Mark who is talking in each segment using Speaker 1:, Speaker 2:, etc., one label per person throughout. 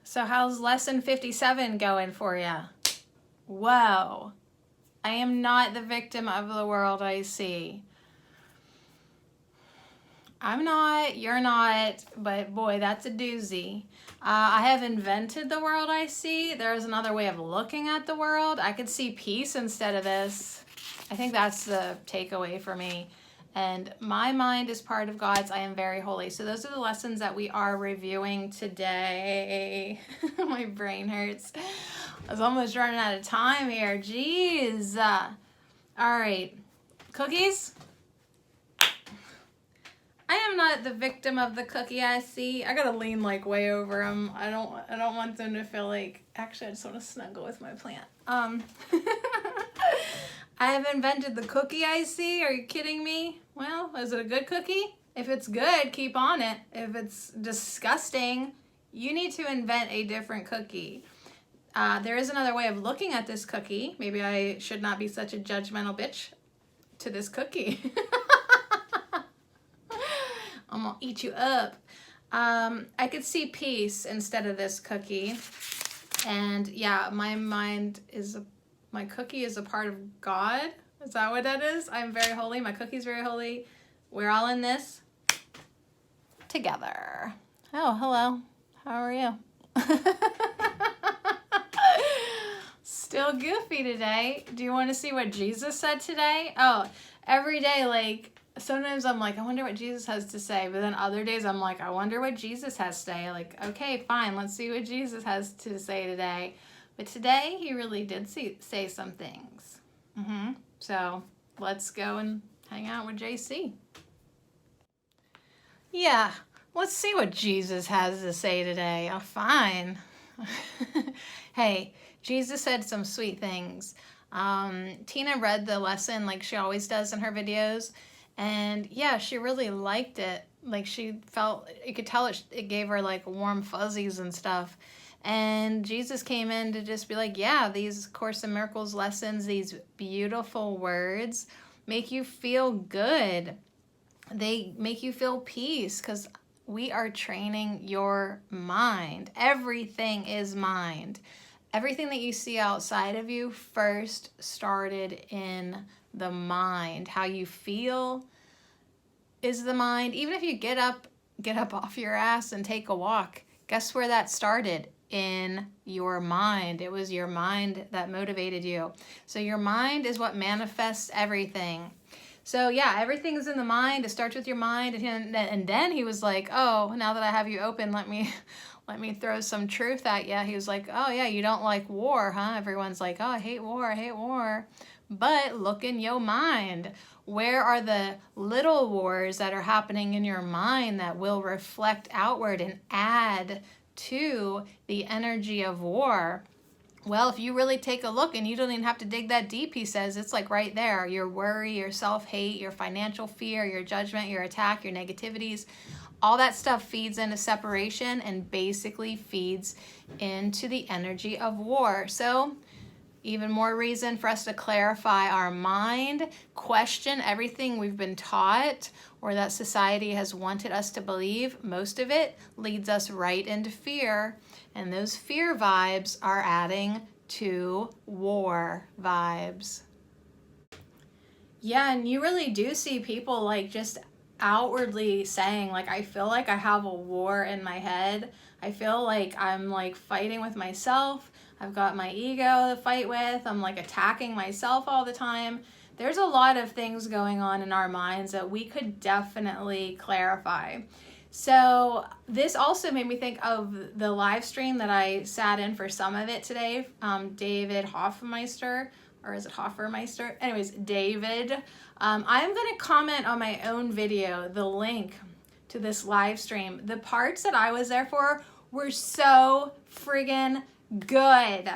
Speaker 1: So how's lesson 57 going for you? Whoa. I am not the victim of the world I see. I'm not, you're not, but boy, that's a doozy. I have invented the world I see. There's another way of looking at the world. I could see peace instead of this. I think that's the takeaway for me. And my mind is part of God's. I am very holy. So those are the lessons that we are reviewing today. My brain hurts. I was almost running out of time here. Jeez. All right. Cookies? I am not the victim of the cookie I see. I gotta lean like way over them. I don't want them to feel like, actually I just want to snuggle with my plant. I have invented the cookie I see. Are you kidding me? Well, is it a good cookie? If it's good, keep on it. If it's disgusting, you need to invent a different cookie. There is another way of looking at this cookie. Maybe I should not be such a judgmental bitch to this cookie. I'm gonna eat you up. I could see peace instead of this cookie. And yeah, my cookie is a part of God. Is that what that is? I'm very holy. My cookie's very holy. We're all in this together. Oh, hello. How are you? Still goofy today. Do you want to see what Jesus said today? Oh, every day, like, sometimes I'm like, I wonder what Jesus has to say. But then other days I'm like, I wonder what Jesus has to say. Like, okay, fine. Let's see what Jesus has to say today. But today he really did say some things. So let's go and hang out with JC. Yeah, let's see what Jesus has to say today. Oh, fine. Hey, Jesus said some sweet things. Tina read the lesson like she always does in her videos. And yeah, she really liked it. Like she felt, you could tell it gave her like warm fuzzies and stuff. And Jesus came in to just be like, yeah, these Course in Miracles lessons, these beautiful words make you feel good. They make you feel peace because we are training your mind. Everything is mind. Everything that you see outside of you first started in the mind. How you feel is the mind. Even if you get up off your ass and take a walk, guess where that started? In your mind. It was your mind that motivated you. So your mind is what manifests everything. So yeah, everything is in the mind. It starts with your mind. And then he was like, oh, now that I have you open, let me throw some truth at you. He was like, oh yeah, you don't like war, huh? Everyone's like, oh, I hate war. But look in your mind. Where are the little wars that are happening in your mind that will reflect outward and add to the energy of war? Well, if you really take a look, and you don't even have to dig that deep, he says, it's like right there. Your worry, your self-hate, your financial fear, your judgment, your attack, your negativities, all that stuff feeds into separation and basically feeds into the energy of war. So even more reason for us to clarify our mind, question everything we've been taught or that society has wanted us to believe. Most of it leads us right into fear, and those fear vibes are adding to war vibes. Yeah, and you really do see people like just outwardly saying like, I feel like I have a war in my head. I feel like I'm like fighting with myself. I've got my ego to fight with. I'm like attacking myself all the time. There's a lot of things going on in our minds that we could definitely clarify. So this also made me think of the live stream that I sat in for some of it today. David Hoffmeister, or is it Hoffermeister? Anyways, David. I'm going to comment on my own video, the link to this live stream. The parts that I was there for were so friggin' good.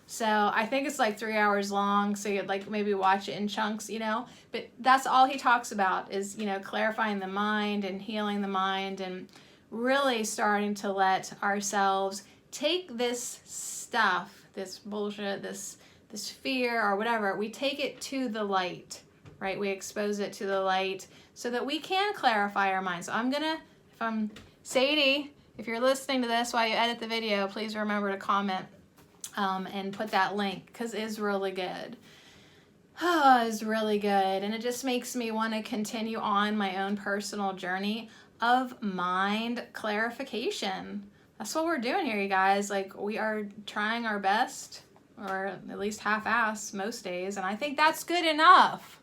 Speaker 1: So I think it's like 3 hours long, so you'd like maybe watch it in chunks, you know, but that's all he talks about is, you know, clarifying the mind and healing the mind and really starting to let ourselves take this stuff, this bullshit, this fear or whatever, we take it to the light, right? We expose it to the light so that we can clarify our mind. So I'm gonna, if I'm Sadie, If you're listening to this while you edit the video, please remember to comment and put that link, because it's really good. Oh, it's really good. And it just makes me want to continue on my own personal journey of mind clarification. That's what we're doing here, you guys. Like, we are trying our best, or at least half-ass most days, and I think that's good enough.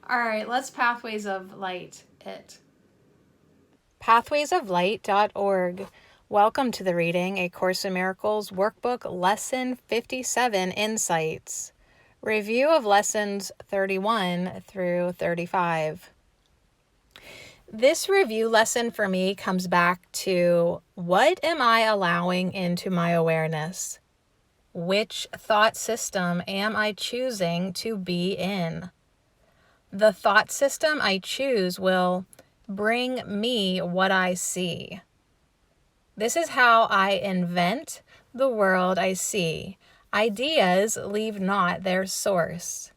Speaker 1: All right, let's Pathways of Light it. Pathwaysoflight.org. Welcome to the reading, A Course in Miracles Workbook Lesson 57 Insights. Review of Lessons 31 through 35. This review lesson for me comes back to, what am I allowing into my awareness? Which thought system am I choosing to be in? The thought system I choose will bring me what I see. This is how I invent the world I see. Ideas leave not their source.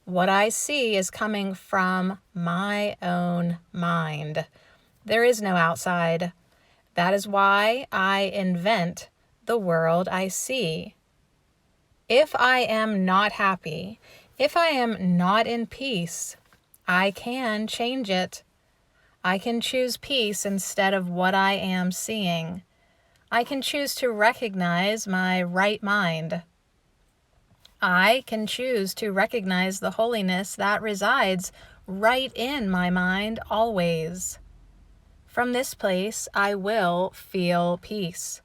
Speaker 1: What I see is coming from my own mind. There is no outside. That is why I invent the world I see. If I am not happy, if I am not in peace, I can change it. I can choose peace instead of what I am seeing. I can choose to recognize my right mind. I can choose to recognize the holiness that resides right in my mind always. From this place, I will feel peace.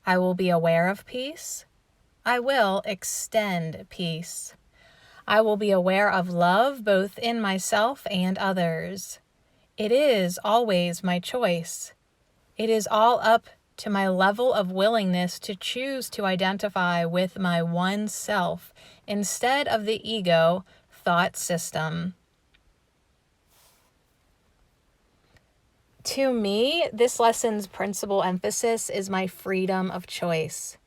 Speaker 1: I will be aware of peace. I will extend peace. I will be aware of love both in myself and others. It is always my choice. It is all up to my level of willingness to choose to identify with my one self instead of the ego thought system. To me, this lesson's principal emphasis is my freedom of choice.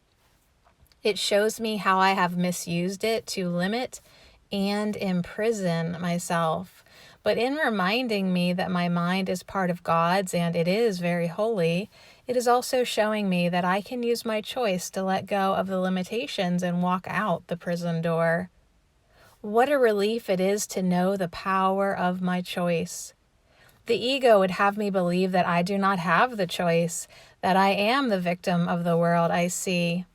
Speaker 1: It shows me how I have misused it to limit and imprison myself. But in reminding me that my mind is part of God's and it is very holy, it is also showing me that I can use my choice to let go of the limitations and walk out the prison door. What a relief it is to know the power of my choice. The ego would have me believe that I do not have the choice, that I am the victim of the world I see.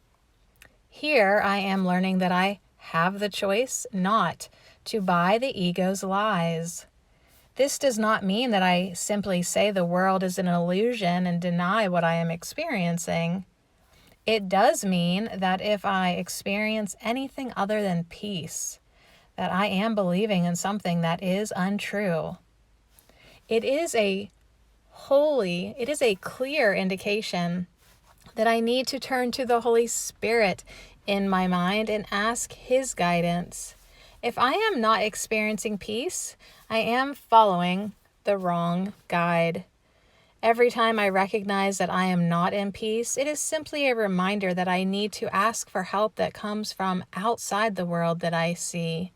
Speaker 1: Here I am learning that I have the choice not to buy the ego's lies. This does not mean that I simply say the world is an illusion and deny what I am experiencing. It does mean that if I experience anything other than peace, that I am believing in something that is untrue. It is a clear indication that I need to turn to the Holy Spirit in my mind and ask His guidance. If I am not experiencing peace, I am following the wrong guide. Every time I recognize that I am not in peace, it is simply a reminder that I need to ask for help that comes from outside the world that I see.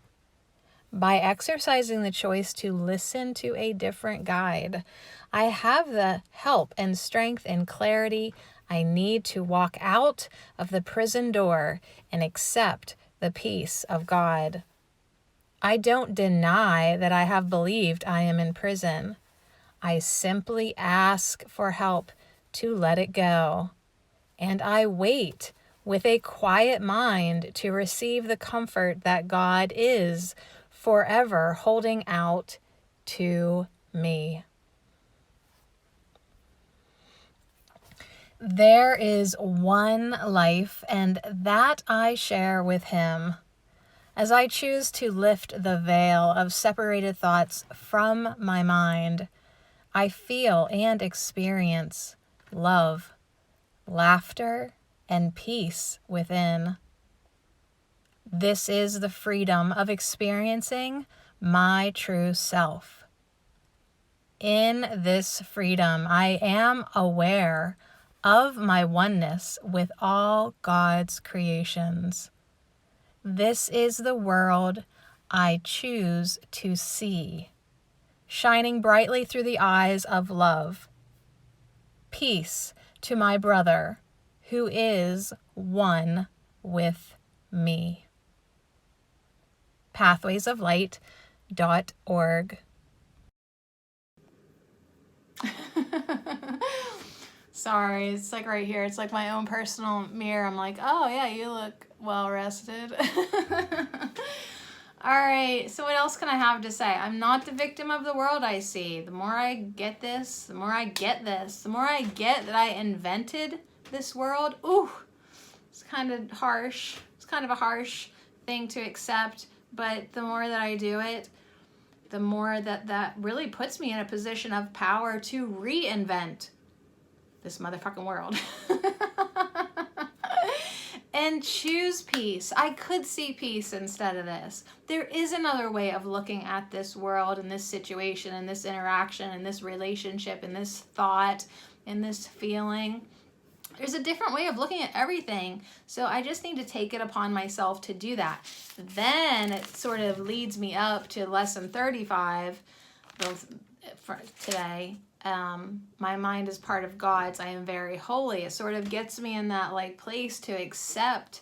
Speaker 1: By exercising the choice to listen to a different guide, I have the help and strength and clarity I need to walk out of the prison door and accept the peace of God. I don't deny that I have believed I am in prison. I simply ask for help to let it go. And I wait with a quiet mind to receive the comfort that God is forever holding out to me. There is one life, and that I share with Him. As I choose to lift the veil of separated thoughts from my mind, I feel and experience love, laughter, and peace within. This is the freedom of experiencing my true self. In this freedom, I am aware of my oneness with all God's creations. This is the world I choose to see, shining brightly through the eyes of love. peace to my brother who is one with me. pathwaysoflight.org. Sorry, it's like right here. It's like my own personal mirror. I'm like, oh yeah, you look well rested. All right, so what else can I have to say? I'm not the victim of the world I see. The more I get this, the more I get this, the more I get that I invented this world. Ooh, it's kind of harsh. It's kind of a harsh thing to accept, but the more that I do it, the more that really puts me in a position of power to reinvent this motherfucking world. And choose peace. I could see peace instead of this. There is another way of looking at this world and this situation and this interaction and this relationship and this thought and this feeling. There's a different way of looking at everything. So I just need to take it upon myself to do that. Then it sort of leads me up to lesson 35 for today. My mind is part of God's. I am very holy. It sort of gets me in that like place to accept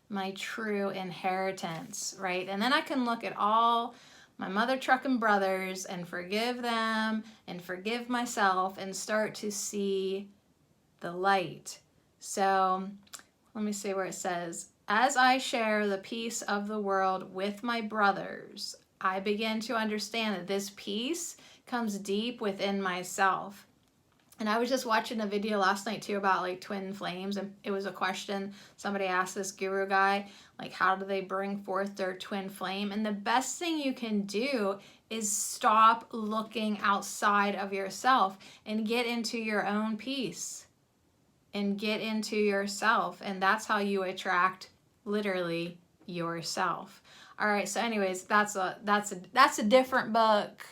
Speaker 1: my true inheritance, right? And then I can look at all my mother trucking brothers and forgive them and forgive myself and start to see the light. So let me see where it says, as I share the peace of the world with my brothers, I begin to understand that this peace comes deep within myself. And I was just watching a video last night too about like twin flames, and it was a question somebody asked this guru guy, like how do they bring forth their twin flame? And the best thing you can do is stop looking outside of yourself and get into your own peace and get into yourself, and that's how you attract literally yourself. All right, so anyways, that's a different book.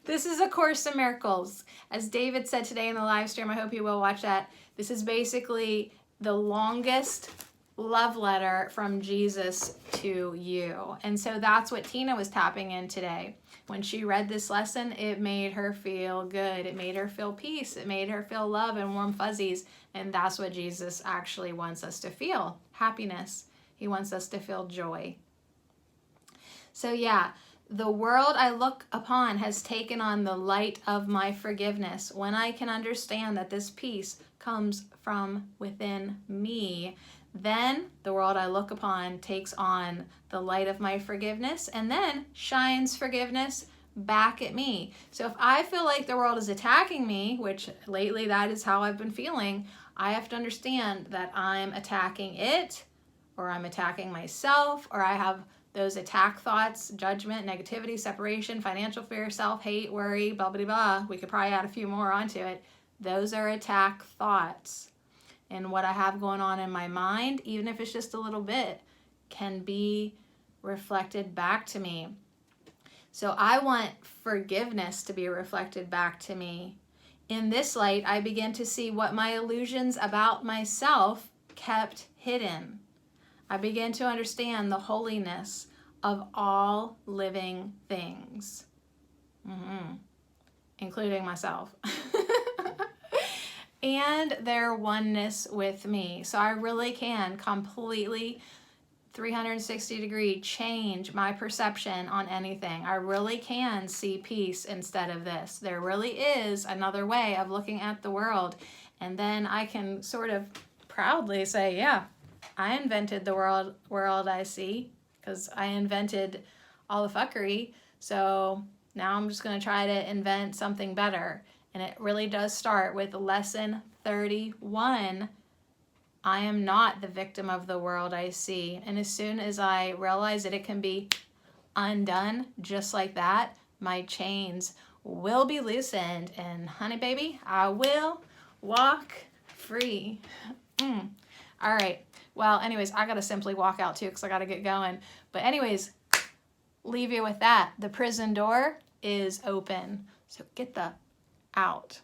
Speaker 1: This is A Course in Miracles. As David said today in the live stream, I hope you will watch that. This is basically the longest love letter from Jesus to you. And so that's what Tina was tapping in today. When she read this lesson, it made her feel good. It made her feel peace. It made her feel love and warm fuzzies. And that's what Jesus actually wants us to feel, happiness. He wants us to feel joy. So yeah, the world I look upon has taken on the light of my forgiveness. When I can understand that this peace comes from within me, then the world I look upon takes on the light of my forgiveness and then shines forgiveness back at me. So if I feel like the world is attacking me, which lately that is how I've been feeling, I have to understand that I'm attacking it, or I'm attacking myself, or I have those attack thoughts, judgment, negativity, separation, financial fear, self-hate, worry, blah, blah, blah. We could probably add a few more onto it. Those are attack thoughts. And what I have going on in my mind, even if it's just a little bit, can be reflected back to me. So I want forgiveness to be reflected back to me. In this light, I begin to see what my illusions about myself kept hidden. I begin to understand the holiness of all living things, including myself, and their oneness with me. So I really can completely 360-degree change my perception on anything. I really can see peace instead of this. There really is another way of looking at the world. And then I can sort of proudly say, yeah, I invented the world I see, because I invented all the fuckery. So now I'm just going to try to invent something better. And it really does start with lesson 31. I am not the victim of the world I see. And as soon as I realize that it can be undone just like that, my chains will be loosened. And honey baby, I will walk free. All right. Well, anyways, I got to simply walk out too because I got to get going. But anyways, leave you with that. The prison door is open. So get the out.